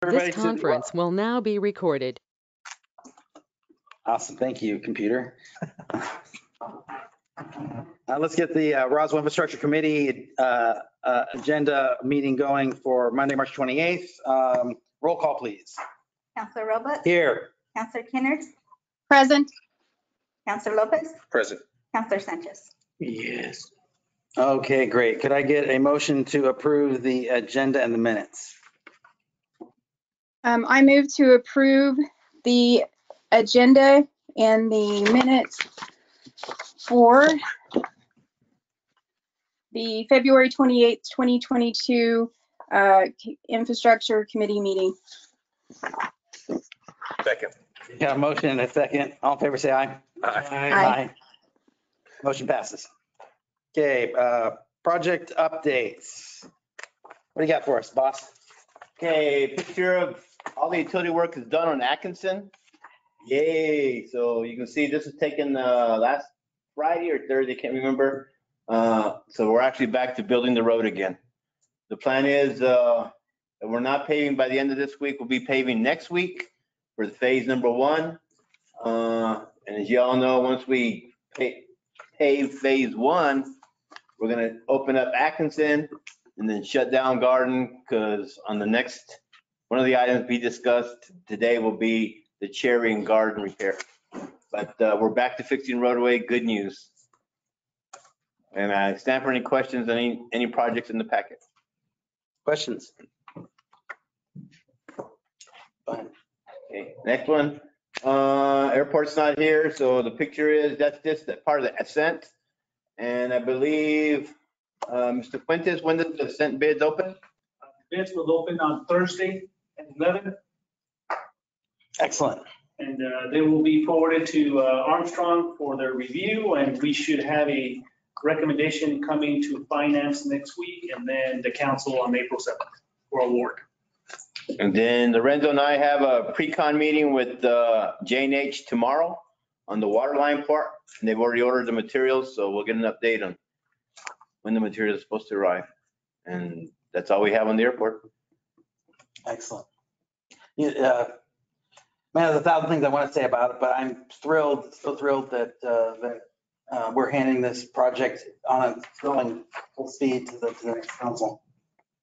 This conference will now be recorded. Awesome. Thank you, computer. Let's get the Roswell Infrastructure Committee agenda meeting going for Monday, March 28th. Roll call, please. Councilor Robles? Here. Councilor Kinnard? Present. Councilor Lopez? Present. Councilor Sanchez? Yes. Okay, great. Could I get a motion to approve the agenda and the minutes? I move to approve the agenda and the minutes for the February 28th, 2022 Infrastructure Committee meeting. Second. Got a motion and a second. All in favor, say aye. Aye. Motion passes. Okay, project updates. What do you got for us, boss? Okay, picture of all the utility work is done on Atkinson. Yay. So you can see this was taken last Friday or Thursday, can't remember. So we're actually back to building the road again. The plan is that we're not paving by the end of this week. We'll be paving next week for the phase number 1. And as you all know, once we pave phase 1, we're going to open up Atkinson and then shut down Garden, because on the next, one of the items we discussed today will be the Cherry and Garden repair. But we're back to fixing roadway. Good news. And I stand for any questions on any projects in the packet. Questions? Okay, next one. Airport's not here, so the picture is, that's just that part of the ascent. And I believe, Mr. Fuentes, when does the ascent bids open? Bids will open on Thursday at 11, Excellent. and they will be forwarded to Armstrong for their review, and we should have a recommendation coming to finance next week, and then the council on April 7th for award. And then Lorenzo and I have a pre-con meeting with J&H tomorrow on the water line part. And they've already ordered the materials, so we'll get an update on when the material is supposed to arrive. And that's all we have on the airport. Excellent. Yeah, man, there's 1,000 things I want to say about it, but I'm thrilled, so thrilled that we're handing this project on a going full speed to the next council.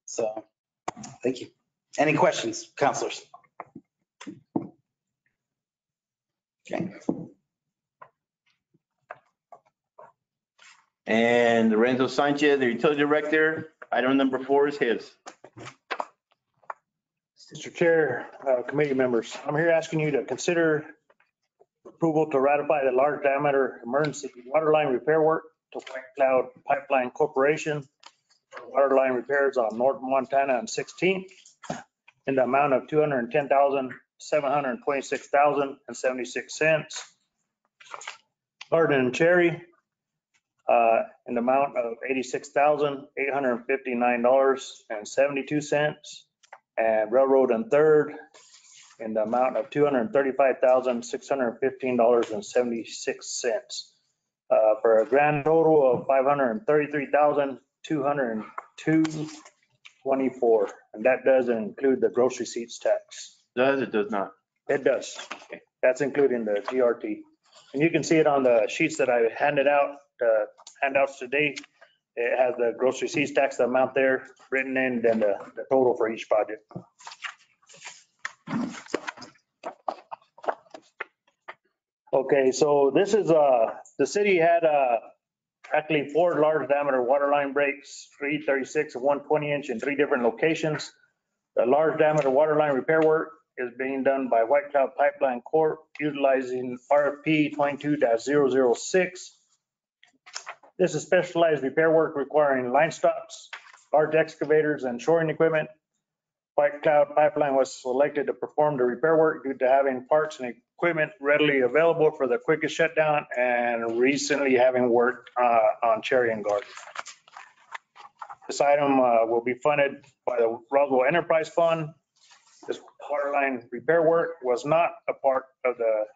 So, thank you. Any questions, councilors? Okay. And Lorenzo Sanchez, the utility director, item number 4 is his. Mr. Chair, committee members, I'm here asking you to consider approval to ratify the large diameter emergency water line repair work to White Cloud Pipeline Corporation for water line repairs on North Montana and 16th in the amount of $210,726.76. Garden and Cherry in the amount of $86,859.72. And Railroad and Third in the amount of $235,615.76 for a grand total of $533,202.24. And that doesn't include the gross receipts tax. Does it does not? It does. That's including the GRT. And you can see it on the sheets that I handed out, handouts today. It has the gross receipts tax amount there written in, and the total for each project. Okay, so this is, the city had actually 4 large diameter water line breaks, 3 36 and 1 20-inch in 3 different locations. The large diameter water line repair work is being done by White Cloud Pipeline Corp. utilizing RFP 22-006. This is specialized repair work requiring line stops, large excavators, and shoring equipment. White Cloud Pipeline was selected to perform the repair work due to having parts and equipment readily available for the quickest shutdown and recently having worked on Cherry and Garden. This item will be funded by the Roswell Enterprise Fund. This water line repair work was not a part of the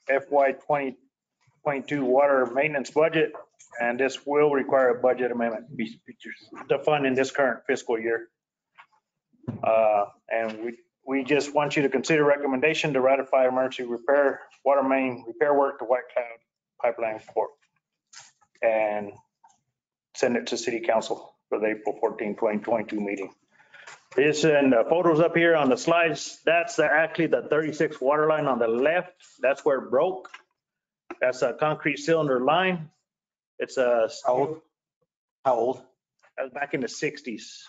FY 2022 water maintenance budget, and this will require a budget amendment to fund in this current fiscal year. And we we just want you to consider recommendation to ratify emergency repair, water main repair work to White Cloud Pipeline Corp. And send it to city council for the April 14, 2022 meeting. This and the photos up here on the slides, that's actually the 36 water line on the left. That's where it broke. That's a concrete cylinder line. It's a, How old? that was back in the 60s.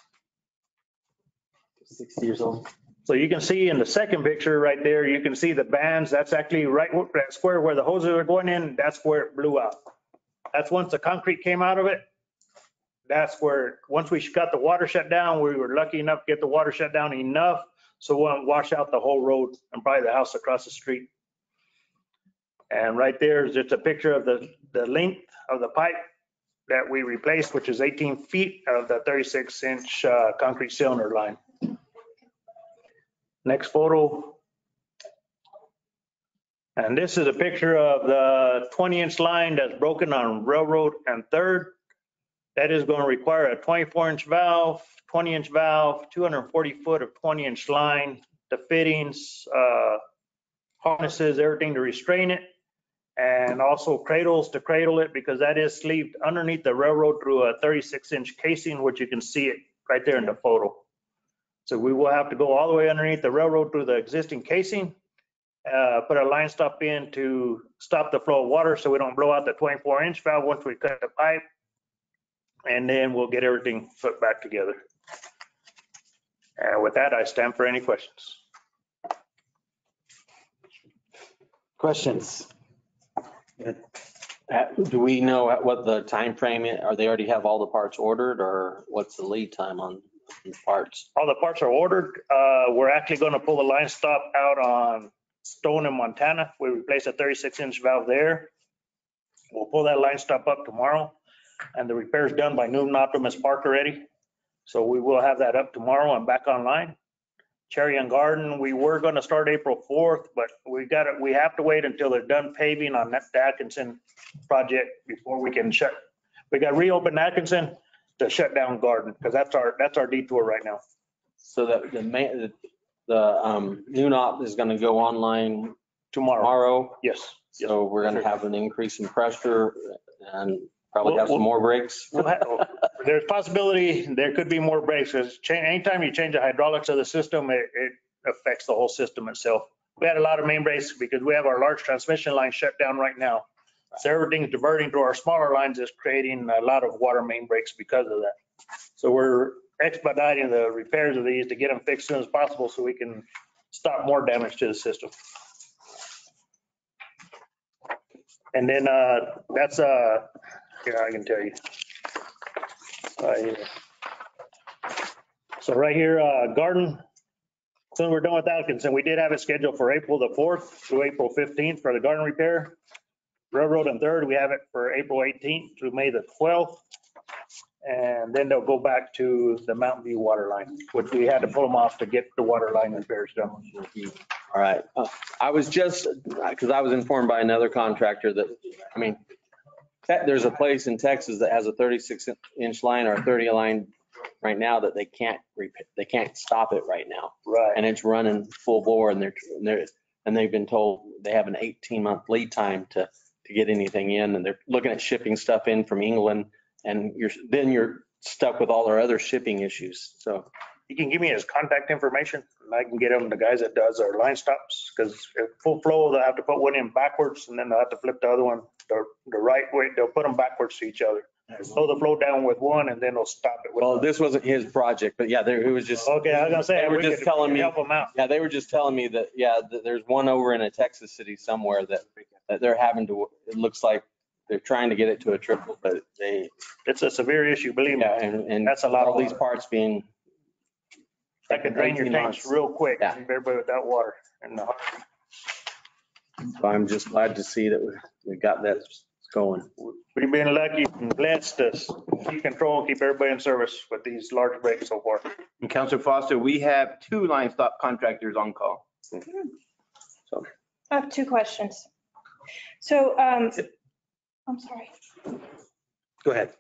60 years old. So you can see in the second picture right there, you can see the bands. That's actually right, that square where the hoses are going in, that's where it blew out. That's once the concrete came out of it. That's where, once we got the water shut down, we were lucky enough to get the water shut down enough so it won't wash out the whole road and probably the house across the street. And right there is just a picture of the length of the pipe that we replaced, which is 18 feet of the 36-inch concrete cylinder line. Next photo. And this is a picture of the 20-inch line that's broken on Railroad and 3rd. That is going to require a 24-inch valve, 20-inch valve, 240 foot of 20-inch line, the fittings, harnesses, everything to restrain it, and also cradles to cradle it, because that is sleeved underneath the railroad through a 36-inch casing, which you can see it right there in the photo. So we will have to go all the way underneath the railroad through the existing casing, put a line stop in to stop the flow of water so we don't blow out the 24-inch valve once we cut the pipe. And then we'll get everything put back together. And with that, I stand for any questions. Questions? Do we know what the time frame is? Are they already have all the parts ordered, or what's the lead time on these parts? All the parts are ordered. We're actually going to pull the line stop out on Stone in Montana. We replace a 36-inch valve there. We'll pull that line stop up tomorrow, and the repair is done by Newton Optimus Park already. So we will have that up tomorrow and back online. Cherry and Garden, we were going to start April 4th, but we have to wait until they're done paving on that Atkinson project before we can we got to reopen Atkinson to shut down Garden, because that's our detour right now. So that the Noon Op is going to go online tomorrow. Yes. So we're going to have an increase in pressure and probably have some more breaks. There's possibility there could be more breaks, because anytime you change the hydraulics of the system, it affects the whole system itself. We had a lot of main breaks because we have our large transmission line shut down right now. So everything's diverting to our smaller lines, is creating a lot of water main breaks because of that. So we're expediting the repairs of these to get them fixed as soon as possible so we can stop more damage to the system. And then that's here, I can tell you. So right here, Garden, so we're done with Atkinson. We did have it scheduled for April the 4th through April 15th for the Garden repair. Railroad and 3rd, we have it for April 18th through May the 12th. And then they'll go back to the Mountain View water line, which we had to pull them off to get the water line repairs done. All right. I was just, because I was informed by another contractor that, I mean, there's a place in Texas that has a 36-inch line or a 30 line right now that they can't stop it right now. Right. And it's running full bore, and they've been told they have an 18-month lead time to get anything in, and they're looking at shipping stuff in from England, and you're stuck with all our other shipping issues. So You can give me his contact information and I can get him the guys that does our line stops, because if full flow, they'll have to put one in backwards and then they'll have to flip the other one the right way. They'll put them backwards to each other. Slow the flow down with one and then they'll stop it with. Well, this wasn't his project, but yeah, it was just. Okay, I was gonna say. They were just telling me. Help them out. Yeah, they were just telling me that, that there's one over in a Texas city somewhere that they're having to, it looks like they're trying to get it to a triple, but It's a severe issue, believe me. yeah, and That's a lot of all these water. parts being. That could drain your 18 tanks months. real quick. Yeah. Leave everybody without water in the heart. So I'm just glad to see that we got that going. We've been lucky and blessed to keep control, keep everybody in service with these large breaks so far. And Councilor Foster, we have 2 line stop contractors on call. So I have 2 questions. So, I'm sorry. Go ahead.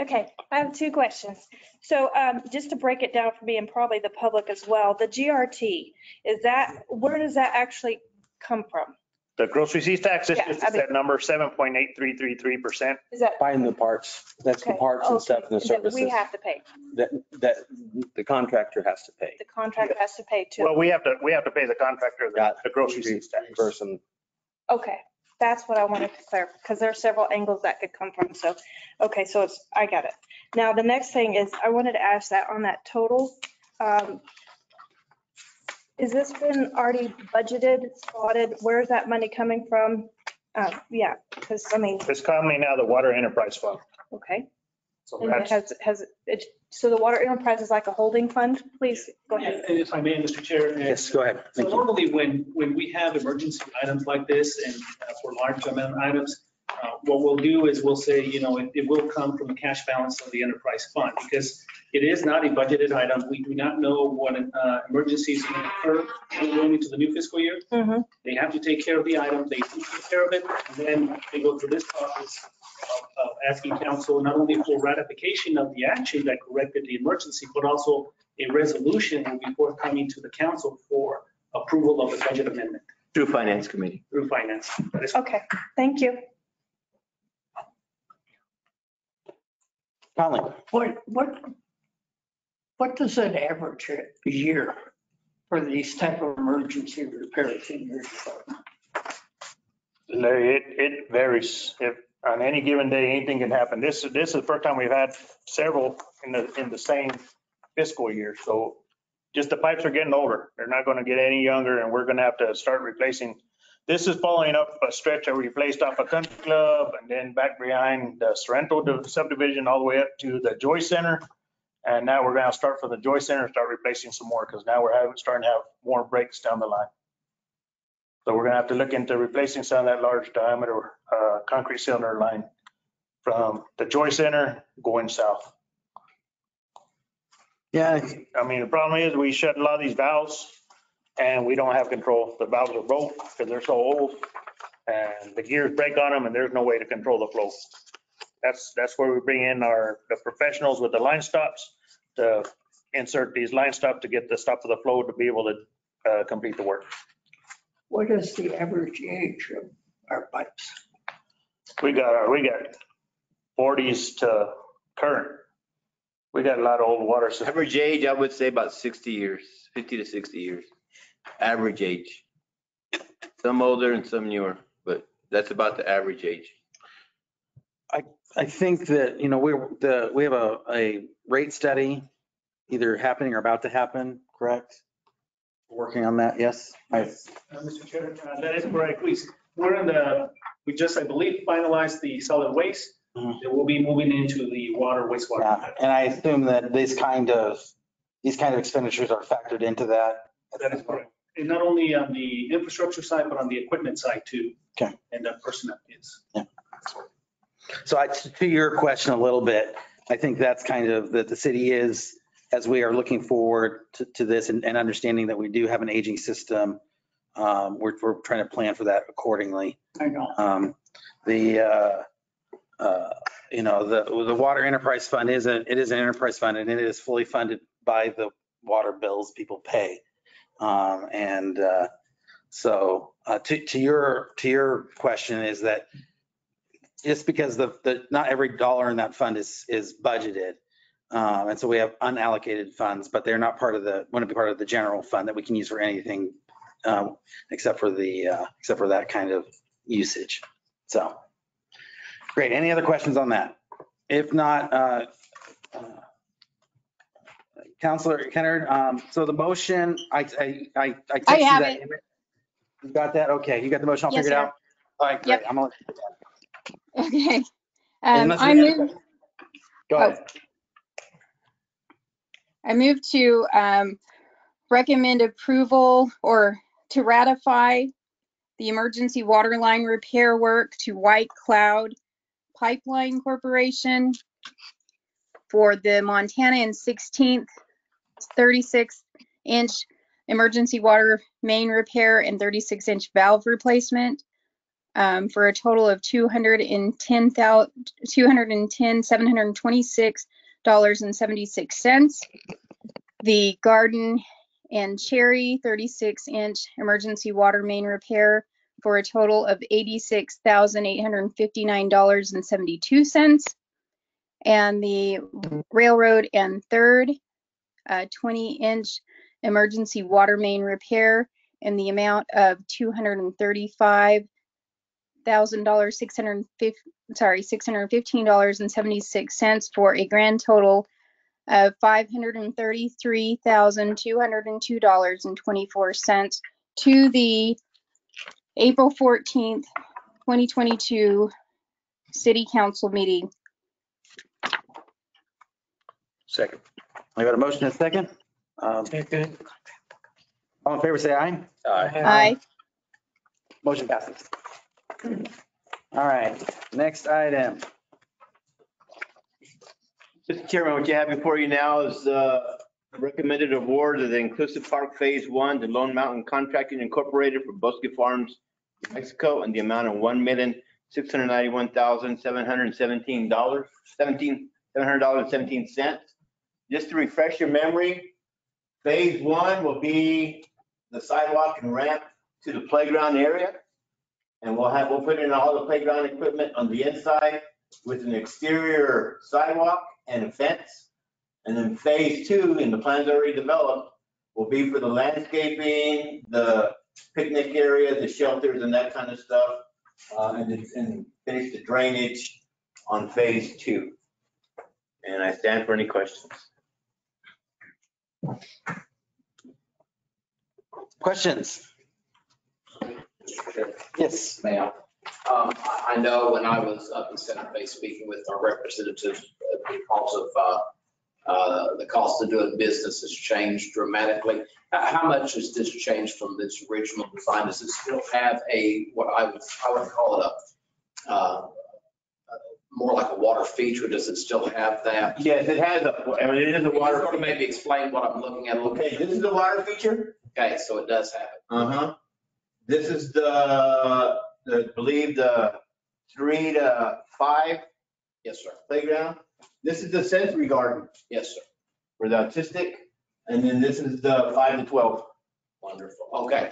Okay, I have two questions. So just to break it down for me and probably the public as well, the GRT, where does that actually come from? The gross receipts tax is Yeah, just I a mean- set number, 7.8333%. Is that? Buying the parts, that's the Okay, parts and okay, stuff and the that services we have to pay. that the contractor has to pay. The contract has to pay too. Well, we have to pay the contractor Got the gross receipts tax. Person, Okay, that's what I wanted to clarify, because there are several angles that could come from. So, okay, so I got it. Now, the next thing is, I wanted to ask that on that total, is this been already budgeted, slotted? Where's that money coming from? Yeah, because, I mean, It's coming out of the Water Enterprise Fund. okay. So And it that's, so the water enterprise is like a holding fund? Please, go ahead. And if I may, Mr. Chair. yes, go ahead. So Thank you. normally when we have emergency items like this and for large amount items, what we'll do is we'll say, it will come from the cash balance of the enterprise fund because it is not a budgeted item. We do not know what emergencies may occur going into the new fiscal year. Mhm. They have to take care of the item. They do take care of it. And then they go through this process of asking council not only for ratification of the action that corrected the emergency, but also a resolution will be forthcoming to the council for approval of the budget amendment Through Finance Committee. through finance. That is Okay, thank you. Conley, What does it average a year for these type of emergency repairs in your department? it varies. If on any given day, anything can happen. This is the first time we've had several in the same fiscal year. So just the pipes are getting older. They're not going to get any younger and we're going to have to start replacing. This is following up a stretch that we replaced off a country club and then back behind the Sorrento subdivision all the way up to the Joy Center. And now we're going to start from the Joy Center and start replacing some more because now we're starting to have more breaks down the line. So we're going to have to look into replacing some of that large diameter concrete cylinder line from the Joy Center going south. yeah, I mean, the problem is we shut a lot of these valves and we don't have control. The valves are broke because they're so old and the gears break on them and there's no way to control the flow. That's where we bring in the professionals with the line stops to insert these line stops to get the stop of the flow to be able to complete the work. What is the average age of our pipes? We got 40s to current. We got a lot of old water systems. Average age, I would say about 60 years, 50 to 60 years. Average age. Some older and some newer, but that's about the average age. I think that, we have a rate study either happening or about to happen, correct? Working on that, yes? Mr. Chair, that is correct. We just, I believe, finalized the solid waste. Mhm. It will be moving into the wastewater. Yeah, and I assume that these kind of expenditures are factored into that. That is correct. And not only on the infrastructure side, but on the equipment side too. Okay. And the personnel is. So to your question a little bit, I think that's kind of that the city is, as we are looking forward to this and understanding that we do have an aging system, we're trying to plan for that accordingly. I know. The Water Enterprise Fund is an enterprise fund and it is fully funded by the water bills people pay. So to your question is that just because not every dollar in that fund is budgeted. And so we have unallocated funds, but they're not wouldn't be part of the general fund that we can use for anything except for that kind of usage. So, great. Any other questions on that? If not, Councilor Kennard, so the motion, I texted have that. You got that? Okay, you got the motion all Yes, figured sir. out? All right, great. Yep. I'm gonna. Okay. Unless we I have move, questions. Go ahead. I move to recommend approval or to ratify the emergency water line repair work to White Cloud Pipeline Corporation for the Montana and 16th 36-inch emergency water main repair and 36-inch valve replacement for a total of $210,726.76. The Garden and Cherry 36-inch emergency water main repair for a total of $86,859.72. And the Railroad and Third 20-inch emergency water main repair in the amount of $615.76 for a grand total of $533,202.24 to the April 14th, 2022 City Council meeting. Second. I got a motion and a second. Second. All in favor, say aye. Aye. Motion passes. All right, next item. Mr. Chairman, what you have before you now is recommended award of the Inclusive Park Phase 1 to Lone Mountain Contracting Incorporated for Bosque Farms, New Mexico, in the amount of $1,691,717. Just to refresh your memory, Phase 1 will be the sidewalk and ramp to the playground area. And we'll put in all the playground equipment on the inside with an exterior sidewalk and a fence. And then Phase 2, in the plans already developed, will be for the landscaping, the picnic area, the shelters and that kind of stuff. And finish the drainage on Phase 2. And I stand for any questions. Questions? Yes. Ma'am. I know when I was up in Senate Bay speaking with our representatives, because of the cost of doing business has changed dramatically. How much has this changed from this original design? Does it still have what I would call it more like a water feature? Does it still have that? Yes, it has it is a water. Sort of maybe explain what I'm looking at. Okay, this is the water feature. Okay, so it does have it. This is I believe the 3 to 5. Yes, sir. Playground. This is the sensory garden. Yes, sir. For the autistic. And then this is the 5 to 12. Wonderful. Okay.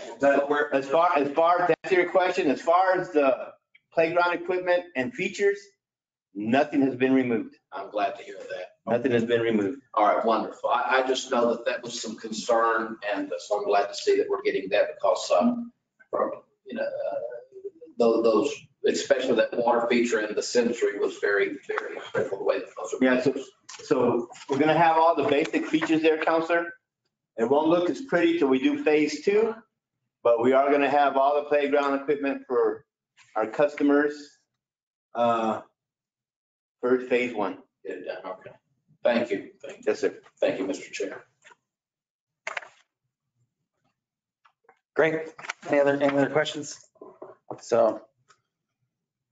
As far to answer your question, as far as the playground equipment and features, nothing has been removed. I'm glad to hear that. Nothing has been removed. All right, wonderful. I just know that was some concern, and so I'm glad to see that we're getting that because, those, especially that water feature and the sensory was very, very critical the way that those are. Yeah, so we're going to have all the basic features there, Counselor. It won't look as pretty till we do Phase 2, but we are going to have all the playground equipment for our customers for Phase 1. Get it done. Okay. Thank you. Yes, sir. Thank you, Mr. Chair. Great. Any other questions? So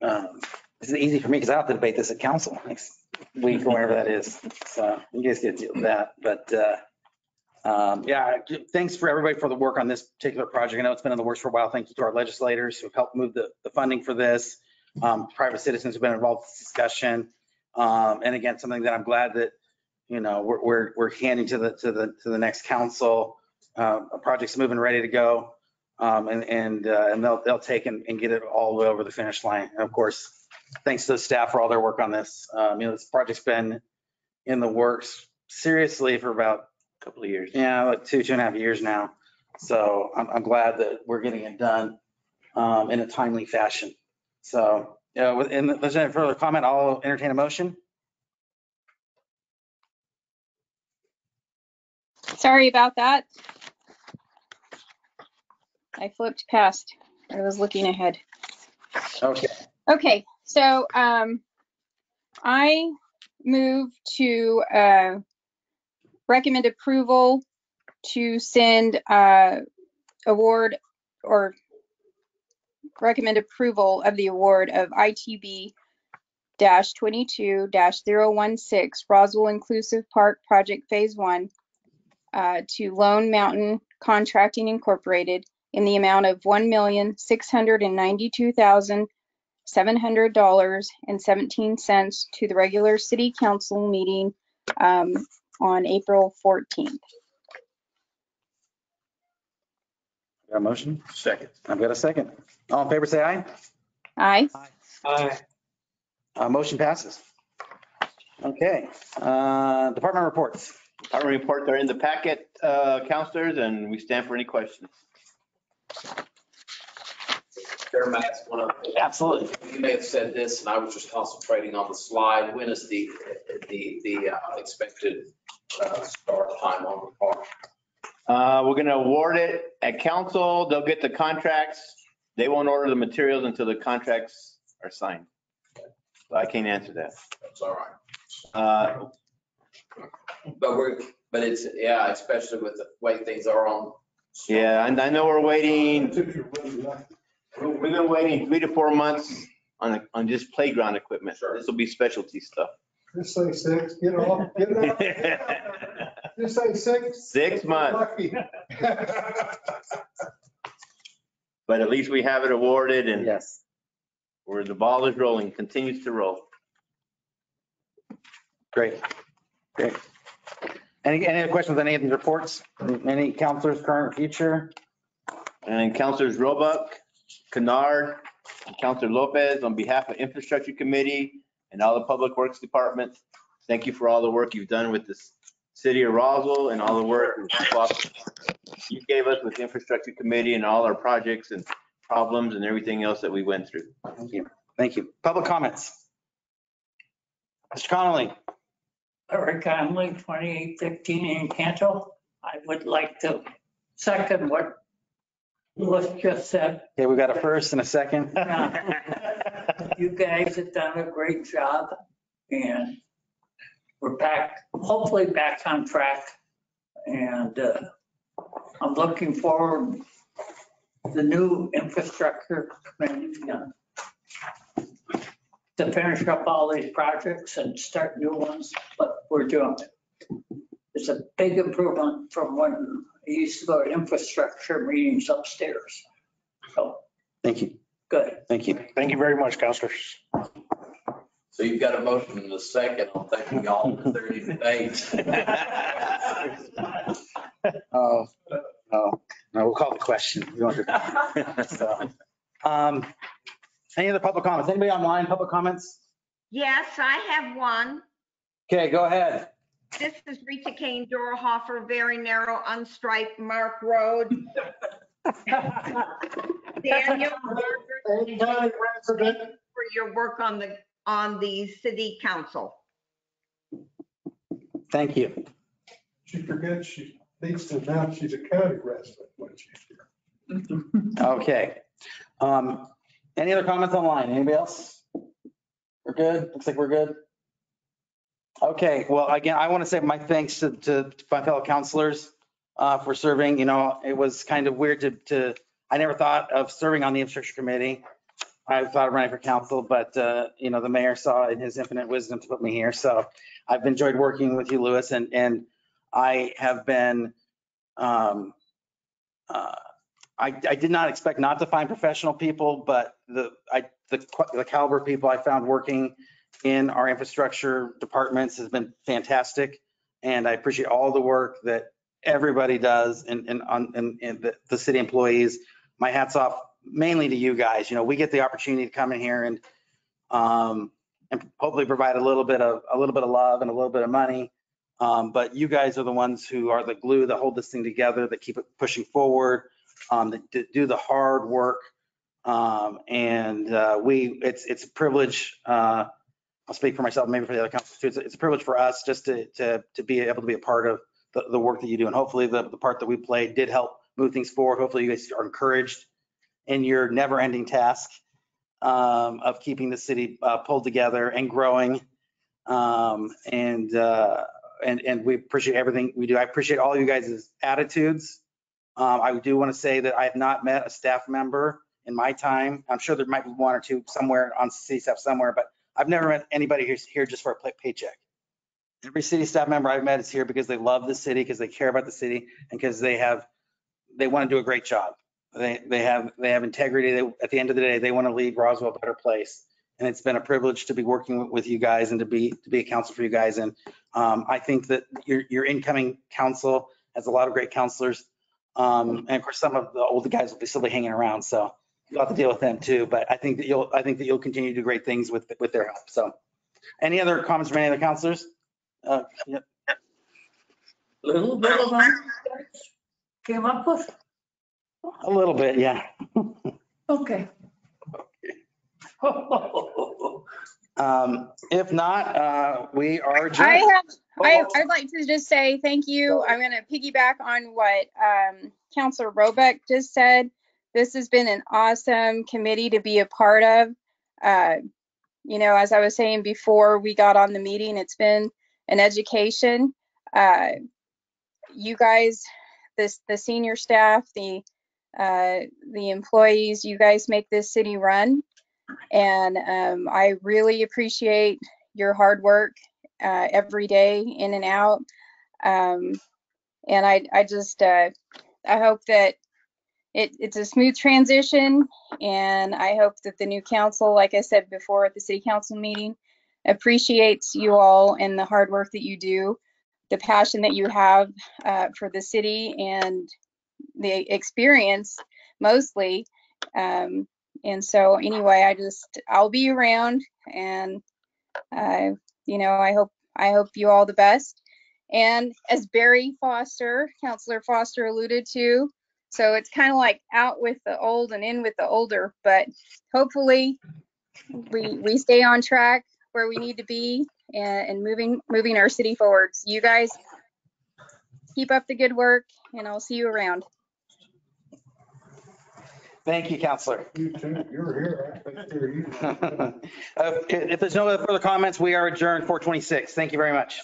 this is easy for me because I have to debate this at council next week or whenever that is. So you guys get to deal with that. But yeah, thanks for everybody for the work on this particular project. I know it's been in the works for a while. Thank you to our legislators who've helped move the funding for this. Private citizens have been involved in this discussion. And again, something that I'm glad that, we're handing to the next council. A project's moving, ready to go. And they'll take and get it all the way over the finish line. And of course, thanks to the staff for all their work on this. This project's been in the works seriously for about A couple of years. Yeah, like 2.5 years now. So I'm glad that we're getting it done in a timely fashion. So, and if there's any further comment, I'll entertain a motion. Sorry about that. I flipped past. I was looking ahead. Okay. Okay, so I move to recommend approval to send award or recommend approval of the award of ITB-22-016 Roswell Inclusive Park Project Phase 1 to Lone Mountain Contracting Incorporated in the amount of $1,692,700.17 to the regular city council meeting on April 14th. Got a motion? Second. I've got a second. All in favor, say aye. Aye. Aye. Motion passes. Okay, department reports. Our reports are in the packet, counselors, and we stand for any questions. Chairman, I ask one other thing. Absolutely. You may have said this, and I was just concentrating on the slide. When is the expected start time on the park? We're going to award it at council. They'll get the contracts. They won't order the materials until the contracts are signed. So I can't answer that. That's all right. But it's, yeah, especially with the way things are on. Yeah, and I know we're waiting. We've been waiting 3 to 4 months on just playground equipment. Sure. This will be specialty stuff. Just say 6, get off, get it out. Just say 6. 6 months, Lucky. but at least we have it awarded and Yes. where the ball is rolling, continues to roll. Great. Great. Any other questions on any of these reports? Any counselors, current, future? And Councilors Roebuck, Kennard, and Councilor Lopez, on behalf of Infrastructure Committee and all the Public Works Department, thank you for all the work you've done with the city of Roswell and all the work you gave us with the Infrastructure Committee and all our projects and problems and everything else that we went through. Thank you. Thank you. Public comments. Mr. Connolly. Eric Conley, 2815 Encanto. I would like to second what Louis just said. Okay, we got a first and a second. You guys have done a great job and we're back, hopefully back on track. And I'm looking forward to the new infrastructure committee to finish up all these projects and start new ones, but we're doing it. It's a big improvement from when I used to go to infrastructure meetings upstairs. So, Thank you. good. Thank you. Thank you very much, counselors. So you've got a motion in a second. I'm thanking y'all for 30 days. Oh, no, we'll call the question. We don't do that. So, any other public comments? Anybody online, public comments? Yes, I have one. Okay, go ahead. This is Rita Kane Dorhofer, very narrow, unstriped Mark Road. Daniel, County resident. for your work on the city council. Thank you. She forgets she needs to announce she's a county resident when she's here. Okay. Any other comments online? Anybody else? We're good? Looks like we're good. Okay, well, again, I want to say my thanks to my fellow counselors for serving. You know, it was kind of weird I never thought of serving on the infrastructure committee. I thought of running for council, but, you know, the mayor saw in his infinite wisdom to put me here. So I've enjoyed working with you, Louis, and I have been, I did not expect not to find professional people, but the caliber of people I found working in our infrastructure departments has been fantastic. And I appreciate all the work that everybody does in the city employees. My hat's off mainly to you guys. You know, we get the opportunity to come in here and hopefully provide a little bit of love and a little bit of money. But you guys are the ones who are the glue that hold this thing together, that keep it pushing forward, that do the hard work. It's a privilege. I'll speak for myself, maybe for the other councils too. It's a privilege for us just to be able to be a part of the work that you do. And hopefully the part that we played did help move things forward. Hopefully you guys are encouraged in your never ending task of keeping the city pulled together and growing. And we appreciate everything we do. I appreciate all you guys' attitudes. I do want to say that I have not met a staff member in my time. I'm sure there might be one or two somewhere on city staff somewhere, but I've never met anybody who's here just for a paycheck. Every city staff member I've met is here because they love the city, because they care about the city, and because they want to do a great job. They have integrity. At the end of the day, they want to leave Roswell a better place. And it's been a privilege to be working with you guys and to be a counsel for you guys. And I think that your incoming council has a lot of great counselors. And of course, some of the older guys will still be hanging around, so you'll have to deal with them too. But I think that you'll continue to do great things with their help. So, any other comments from any other counselors? Yep. Little bit of money came up with, A little bit, yeah. okay. If not, we are adjourned. I'd like to just say thank you. I'm going to piggyback on what Councilor Roebuck just said. This has been an awesome committee to be a part of. You know, as I was saying before we got on the meeting, it's been an education. You guys, the senior staff, the employees, you guys make this city run. And I really appreciate your hard work every day in and out. And I just, I hope that it's a smooth transition. And I hope that the new council, like I said before at the city council meeting, appreciates you all and the hard work that you do, the passion that you have for the city and the experience mostly. And so anyway, I'll be around, and you know, I hope you all the best. And as Barry Foster, Councilor Foster alluded to, so it's kind of like out with the old and in with the older, but hopefully we stay on track where we need to be and moving our city forward. So you guys keep up the good work, and I'll see you around. Thank you, Counselor. You too, you're here. I think you're you. If there's no further comments, we are adjourned 4:26. Thank you very much.